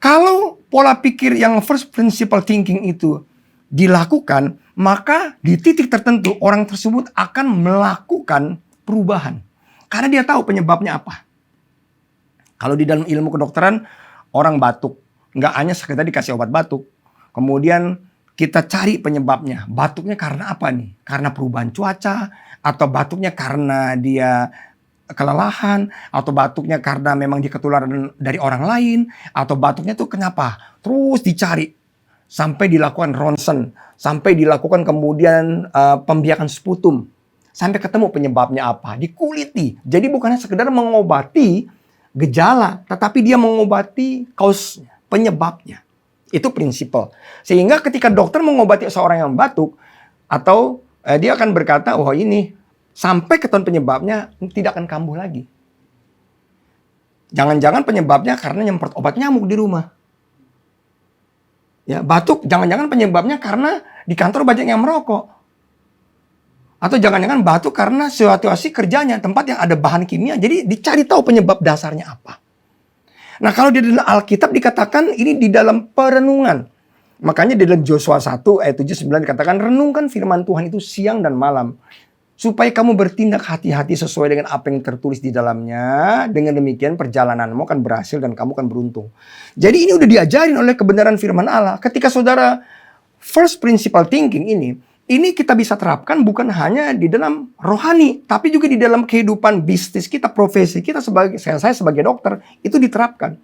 kalau pola pikir yang first principle thinking itu dilakukan, maka di titik tertentu orang tersebut akan melakukan perubahan. Karena dia tahu penyebabnya apa. Kalau di dalam ilmu kedokteran, orang batuk. Nggak hanya sekedar dikasih obat batuk. Kemudian kita cari penyebabnya. Batuknya karena apa nih? Karena perubahan cuaca, atau batuknya karena dia kelelahan, atau batuknya karena memang dia ketularan dari orang lain, atau batuknya tuh kenapa? Terus dicari sampai dilakukan ronsen, sampai dilakukan kemudian pembiakan sputum, sampai ketemu penyebabnya apa, dikuliti. Jadi bukannya sekedar mengobati gejala, tetapi dia mengobati kausnya, penyebabnya. Itu prinsipal. Sehingga ketika dokter mengobati seorang yang batuk, atau dia akan berkata, oh ini sampai ketahuan penyebabnya tidak akan kambuh lagi. Jangan-jangan penyebabnya karena nyemprot obat nyamuk di rumah. Ya, batuk jangan-jangan penyebabnya karena di kantor banyak yang merokok. Atau jangan-jangan batuk karena situasi kerjanya, tempat yang ada bahan kimia. Jadi dicari tahu penyebab dasarnya apa. Nah, kalau di dalam Alkitab dikatakan ini di dalam perenungan. Makanya di dalam Yosua 1 ayat 7-9 dikatakan, renungkan firman Tuhan itu siang dan malam, supaya kamu bertindak hati-hati sesuai dengan apa yang tertulis di dalamnya. Dengan demikian perjalananmu akan berhasil dan kamu akan beruntung. Jadi ini udah diajarin oleh kebenaran firman Allah. Ketika saudara first principle thinking ini kita bisa terapkan bukan hanya di dalam rohani, tapi juga di dalam kehidupan bisnis kita, profesi kita, saya sebagai dokter, itu diterapkan.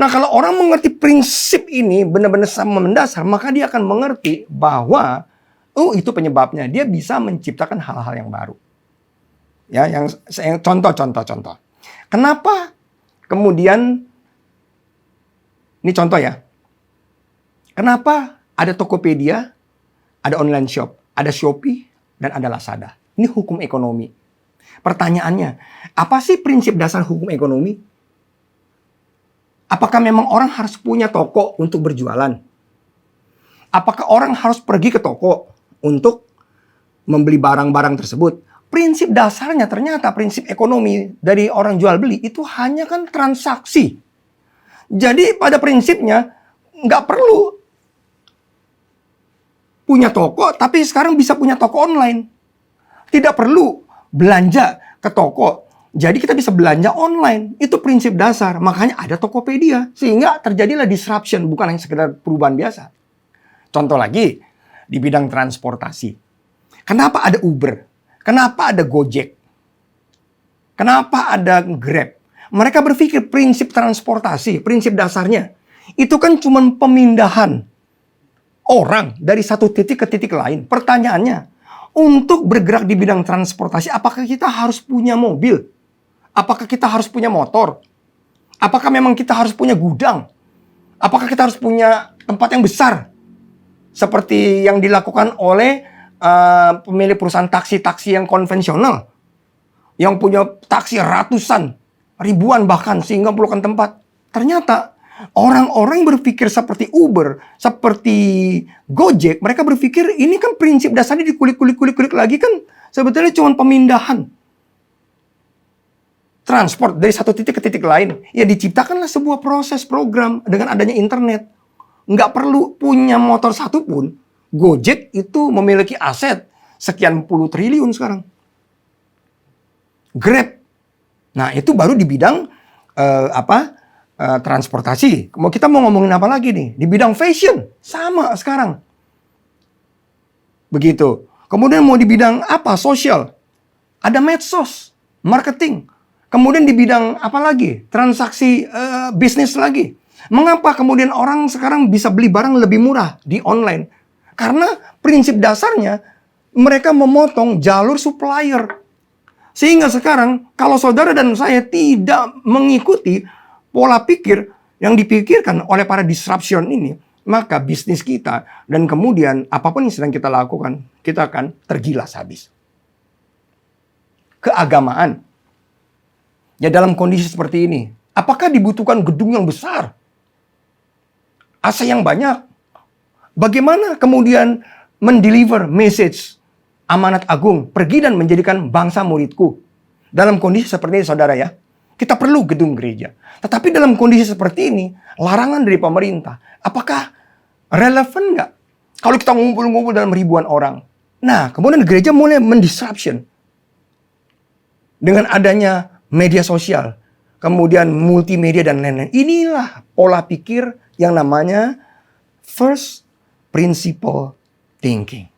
Nah, kalau orang mengerti prinsip ini benar-benar sama mendasar, maka dia akan mengerti bahwa itu penyebabnya. Dia bisa menciptakan hal-hal yang baru. Ya, yang contoh. Kenapa kemudian ini contoh ya. Kenapa ada Tokopedia, ada online shop, ada Shopee, dan ada Lazada? Ini hukum ekonomi. Pertanyaannya, apa sih prinsip dasar hukum ekonomi? Apakah memang orang harus punya toko untuk berjualan? Apakah orang harus pergi ke toko untuk membeli barang-barang tersebut? Prinsip dasarnya ternyata prinsip ekonomi dari orang jual beli itu hanya kan transaksi. Jadi pada prinsipnya nggak perlu punya toko, tapi sekarang bisa punya toko online. Tidak perlu belanja ke toko. Jadi kita bisa belanja online. Itu prinsip dasar. Makanya ada Tokopedia. Sehingga terjadilah disruption. Bukan hanya sekedar perubahan biasa. Contoh lagi. Di bidang transportasi. Kenapa ada Uber? Kenapa ada Gojek? Kenapa ada Grab? Mereka berpikir prinsip transportasi. Prinsip dasarnya. Itu kan cuma pemindahan orang dari satu titik ke titik lain. Pertanyaannya. Untuk bergerak di bidang transportasi. Apakah kita harus punya mobil? Apakah kita harus punya motor? Apakah memang kita harus punya gudang? Apakah kita harus punya tempat yang besar? Seperti yang dilakukan oleh pemilik perusahaan taksi-taksi yang konvensional. Yang punya taksi ratusan, ribuan bahkan, sehingga perlukan tempat. Ternyata orang-orang yang berpikir seperti Uber, seperti Gojek, mereka berpikir ini kan prinsip dasarnya dikulik-kulik lagi kan sebetulnya cuma pemindahan transport dari satu titik ke titik lain. Ya diciptakanlah sebuah proses program dengan adanya internet. Nggak perlu punya motor satu pun. Gojek itu memiliki aset sekian puluh triliun sekarang. Grab. Nah itu baru di bidang transportasi. Kita mau ngomongin apa lagi nih? Di bidang fashion. Sama sekarang. Begitu. Kemudian mau di bidang apa? Sosial. Ada medsos. Marketing. Kemudian di bidang apa lagi? Transaksi bisnis lagi. Mengapa kemudian orang sekarang bisa beli barang lebih murah di online? Karena prinsip dasarnya mereka memotong jalur supplier. Sehingga sekarang kalau saudara dan saya tidak mengikuti pola pikir yang dipikirkan oleh para disruption ini, maka bisnis kita dan kemudian apapun yang sedang kita lakukan, kita akan tergilas habis. Keagamaan. Ya dalam kondisi seperti ini, apakah dibutuhkan gedung yang besar? AC yang banyak? Bagaimana kemudian mendeliver message amanat agung, pergi dan menjadikan bangsa muridku? Dalam kondisi seperti ini saudara ya, kita perlu gedung gereja. Tetapi dalam kondisi seperti ini, larangan dari pemerintah, apakah relevan nggak? Kalau kita ngumpul-ngumpul dalam ribuan orang. Nah, kemudian gereja mulai mendisruption. Dengan adanya media sosial, kemudian multimedia dan lain-lain. Inilah pola pikir yang namanya first principle thinking.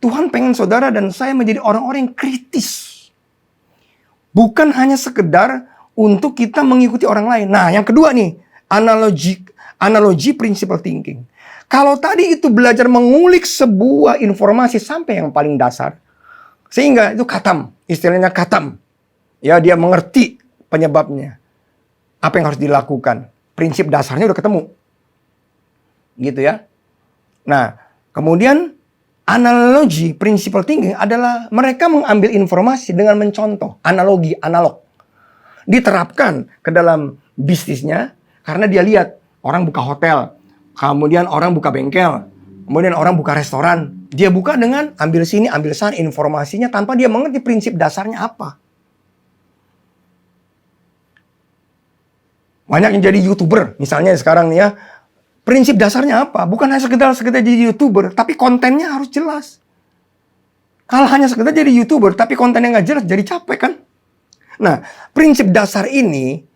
Tuhan pengen saudara dan saya menjadi orang-orang yang kritis. Bukan hanya sekedar untuk kita mengikuti orang lain. Nah, yang kedua nih, analogi principle thinking. Kalau tadi itu belajar mengulik sebuah informasi sampai yang paling dasar, sehingga itu khatam, istilahnya khatam. Ya, dia mengerti penyebabnya. Apa yang harus dilakukan. Prinsip dasarnya udah ketemu. Gitu ya. Nah, kemudian analogi principle thinking adalah mereka mengambil informasi dengan mencontoh. Analogi, analog. Diterapkan ke dalam bisnisnya karena dia lihat orang buka hotel. Kemudian orang buka bengkel. Kemudian orang buka restoran. Dia buka dengan ambil sini, ambil sana informasinya tanpa dia mengerti prinsip dasarnya apa. Banyak yang jadi YouTuber, misalnya sekarang nih ya. Prinsip dasarnya apa? Bukan hanya sekedar jadi YouTuber, tapi kontennya harus jelas. Kalau hanya sekedar jadi YouTuber, tapi kontennya nggak jelas, jadi capek kan? Nah, prinsip dasar ini,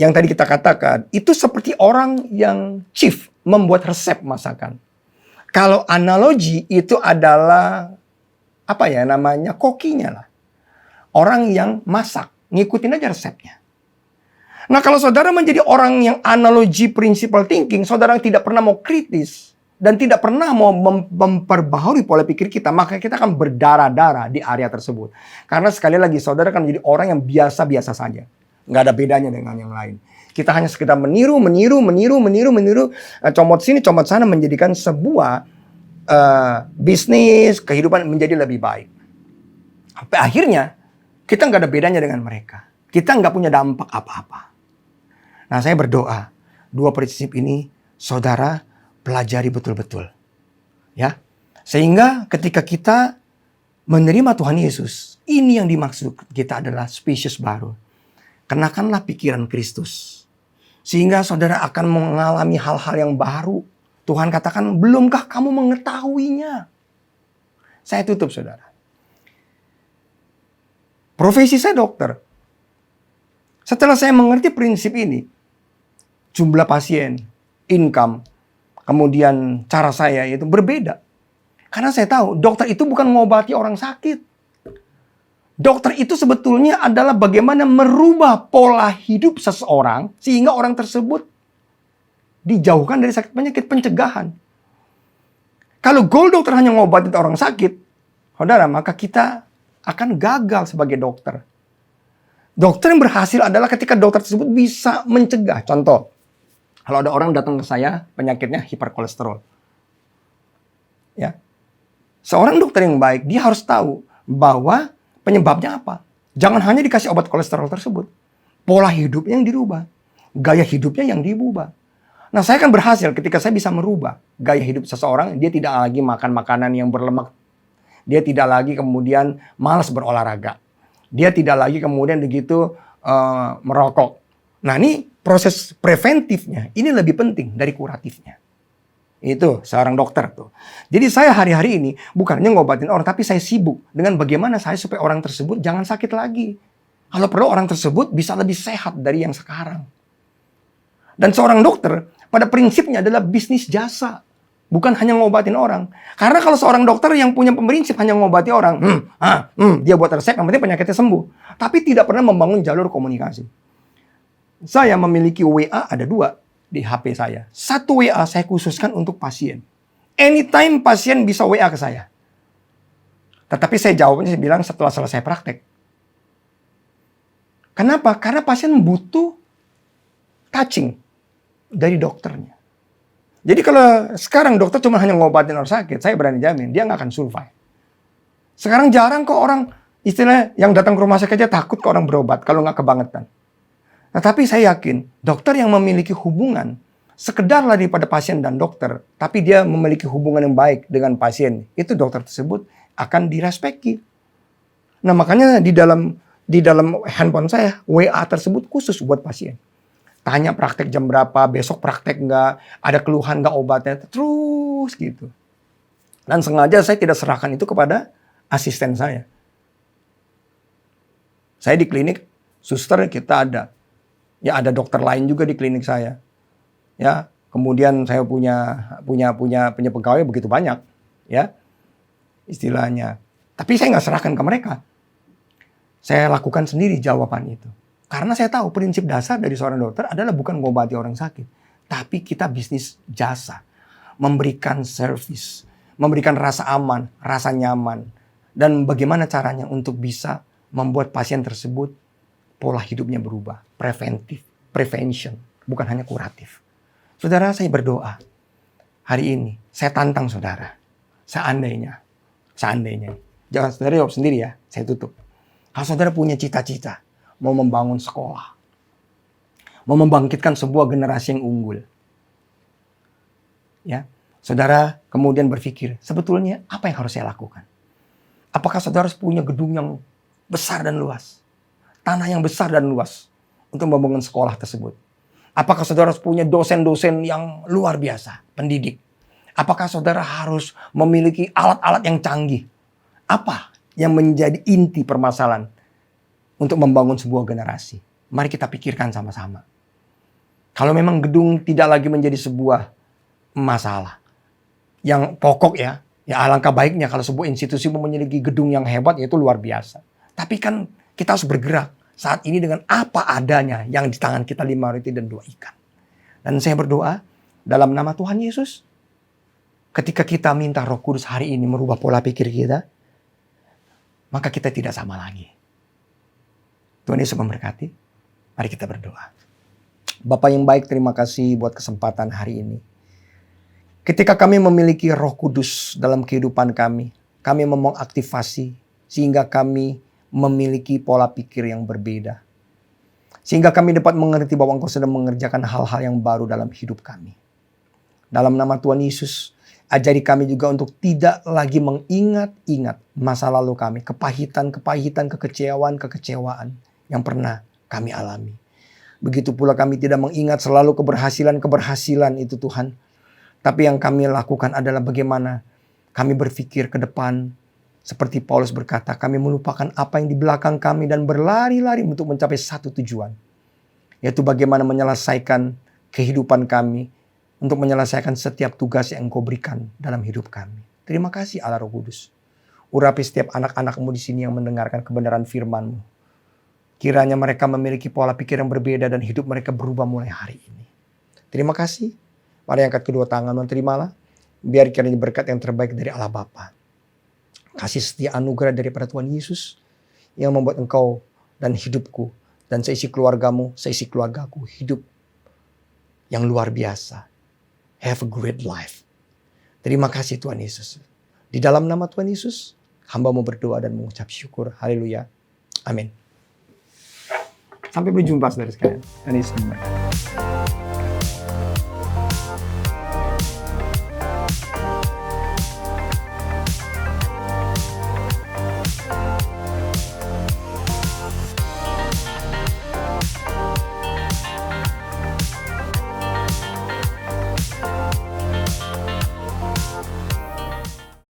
yang tadi kita katakan, itu seperti orang yang chief membuat resep masakan. Kalau analogi itu adalah, apa ya namanya, kokinya lah. Orang yang masak, ngikutin aja resepnya. Nah, kalau saudara menjadi orang yang analogi principle thinking, saudara tidak pernah mau kritis dan tidak pernah mau memperbaharui pola pikir kita, maka kita akan berdarah-darah di area tersebut. Karena sekali lagi, saudara akan menjadi orang yang biasa-biasa saja. Nggak ada bedanya dengan yang lain. Kita hanya sekedar meniru, comot sini, comot sana, menjadikan sebuah bisnis, kehidupan menjadi lebih baik. Sampai akhirnya, kita nggak ada bedanya dengan mereka. Kita nggak punya dampak apa-apa. Nah, saya berdoa, 2 prinsip ini saudara pelajari betul-betul. Ya. Sehingga ketika kita menerima Tuhan Yesus, ini yang dimaksud kita adalah spesies baru. Kenakanlah pikiran Kristus. Sehingga saudara akan mengalami hal-hal yang baru. Tuhan katakan, belumkah kamu mengetahuinya? Saya tutup, saudara. Profesi saya dokter. Setelah saya mengerti prinsip ini, jumlah pasien, income, kemudian cara saya itu berbeda. Karena saya tahu dokter itu bukan mengobati orang sakit. Dokter itu sebetulnya adalah bagaimana merubah pola hidup seseorang sehingga orang tersebut dijauhkan dari sakit penyakit, pencegahan. Kalau goal dokter hanya mengobati orang sakit, saudara, maka kita akan gagal sebagai dokter. Dokter yang berhasil adalah ketika dokter tersebut bisa mencegah. Contoh, kalau ada orang datang ke saya, penyakitnya hiperkolesterol. Ya. Seorang dokter yang baik, dia harus tahu bahwa penyebabnya apa. Jangan hanya dikasih obat kolesterol tersebut. Pola hidupnya yang dirubah. Gaya hidupnya yang diubah. Nah, saya kan berhasil ketika saya bisa merubah gaya hidup seseorang. Dia tidak lagi makan makanan yang berlemak. Dia tidak lagi kemudian malas berolahraga. Dia tidak lagi kemudian begitu merokok. Nah, ini proses preventifnya ini lebih penting dari kuratifnya. Itu seorang dokter tuh. Jadi saya hari-hari ini bukannya ngobatin orang, tapi saya sibuk dengan bagaimana saya supaya orang tersebut jangan sakit lagi. Kalau perlu orang tersebut bisa lebih sehat dari yang sekarang. Dan seorang dokter pada prinsipnya adalah bisnis jasa. Bukan hanya ngobatin orang. Karena kalau seorang dokter yang punya prinsip hanya ngobati orang, dia buat resep, yang penting penyakitnya sembuh. Tapi tidak pernah membangun jalur komunikasi. Saya memiliki WA ada 2 di HP saya. 1 WA saya khususkan untuk pasien. Anytime pasien bisa WA ke saya. Tetapi saya jawabnya, saya bilang setelah selesai praktek. Kenapa? Karena pasien butuh touching dari dokternya. Jadi kalau sekarang dokter cuma hanya ngobatin orang sakit, saya berani jamin dia nggak akan survive. Sekarang jarang kok orang istilahnya yang datang ke rumah sakit aja takut ke orang berobat kalau nggak kebangetan. Nah, tapi saya yakin dokter yang memiliki hubungan sekedarlah daripada pasien dan dokter, tapi dia memiliki hubungan yang baik dengan pasien, itu dokter tersebut akan direspeki. Nah, makanya di dalam handphone saya WA tersebut khusus buat pasien. Tanya praktek jam berapa, besok praktek nggak, ada keluhan nggak obatnya, terus gitu. Dan sengaja saya tidak serahkan itu kepada asisten saya. Saya di klinik, suster kita ada. Ya ada dokter lain juga di klinik saya. Ya, kemudian saya punya pegawai begitu banyak, ya istilahnya. Tapi saya nggak serahkan ke mereka. Saya lakukan sendiri jawaban itu. Karena saya tahu prinsip dasar dari seorang dokter adalah bukan mengobati orang sakit, tapi kita bisnis jasa, memberikan service, memberikan rasa aman, rasa nyaman, dan bagaimana caranya untuk bisa membuat pasien tersebut pola hidupnya berubah, prevention, bukan hanya kuratif. Saudara, saya berdoa hari ini, saya tantang saudara, seandainya, jangan saudara jawab sendiri ya, saya tutup. Kalau saudara punya cita-cita, mau membangun sekolah, mau membangkitkan sebuah generasi yang unggul, ya, saudara kemudian berpikir, sebetulnya apa yang harus saya lakukan? Apakah saudara harus punya gedung yang besar dan luas? Tanah yang besar dan luas untuk membangun sekolah tersebut? Apakah saudara harus punya dosen-dosen yang luar biasa, pendidik? Apakah saudara harus memiliki alat-alat yang canggih? Apa yang menjadi inti permasalahan untuk membangun sebuah generasi? Mari kita pikirkan sama-sama. Kalau memang gedung tidak lagi menjadi sebuah masalah yang pokok ya alangkah baiknya kalau sebuah institusi memiliki gedung yang hebat, yaitu luar biasa. Tapi kan kita harus bergerak. saat ini dengan apa adanya yang di tangan kita 5 roti dan 2 ikan. Dan saya berdoa dalam nama Tuhan Yesus, ketika kita minta Roh Kudus hari ini merubah pola pikir kita, maka kita tidak sama lagi. Tuhan Yesus memberkati. Mari kita berdoa. Bapa yang baik, terima kasih buat kesempatan hari ini. Ketika kami memiliki Roh Kudus dalam kehidupan kami mau mengaktifasi sehingga kami memiliki pola pikir yang berbeda. Sehingga kami dapat mengerti bahwa Engkau sedang mengerjakan hal-hal yang baru dalam hidup kami. Dalam nama Tuhan Yesus, ajari kami juga untuk tidak lagi mengingat-ingat masa lalu kami, kepahitan, kekecewaan yang pernah kami alami. Begitu pula kami tidak mengingat selalu keberhasilan itu Tuhan. Tapi yang kami lakukan adalah bagaimana kami berpikir ke depan. Seperti Paulus berkata, kami melupakan apa yang di belakang kami dan berlari-lari untuk mencapai satu tujuan. Yaitu bagaimana menyelesaikan kehidupan kami. Untuk menyelesaikan setiap tugas yang Engkau berikan dalam hidup kami. Terima kasih Allah Roh Kudus. Urapi setiap anak-anak-Mu di sini yang mendengarkan kebenaran firman-Mu. Kiranya mereka memiliki pola pikir yang berbeda dan hidup mereka berubah mulai hari ini. Terima kasih. Mari angkat kedua tangan dan terimalah. Biar kiranya berkat yang terbaik dari Allah Bapa. Kasih setia anugerah daripada Tuhan Yesus yang membuat engkau dan hidupku dan seisi keluargamu, seisi keluargaku hidup yang luar biasa. Have a great life. Terima kasih Tuhan Yesus. Di dalam nama Tuhan Yesus, hamba-Mu berdoa dan mengucap syukur. Haleluya. Amin. Sampai berjumpa saudara sekalian. Dan Yesus memberkati.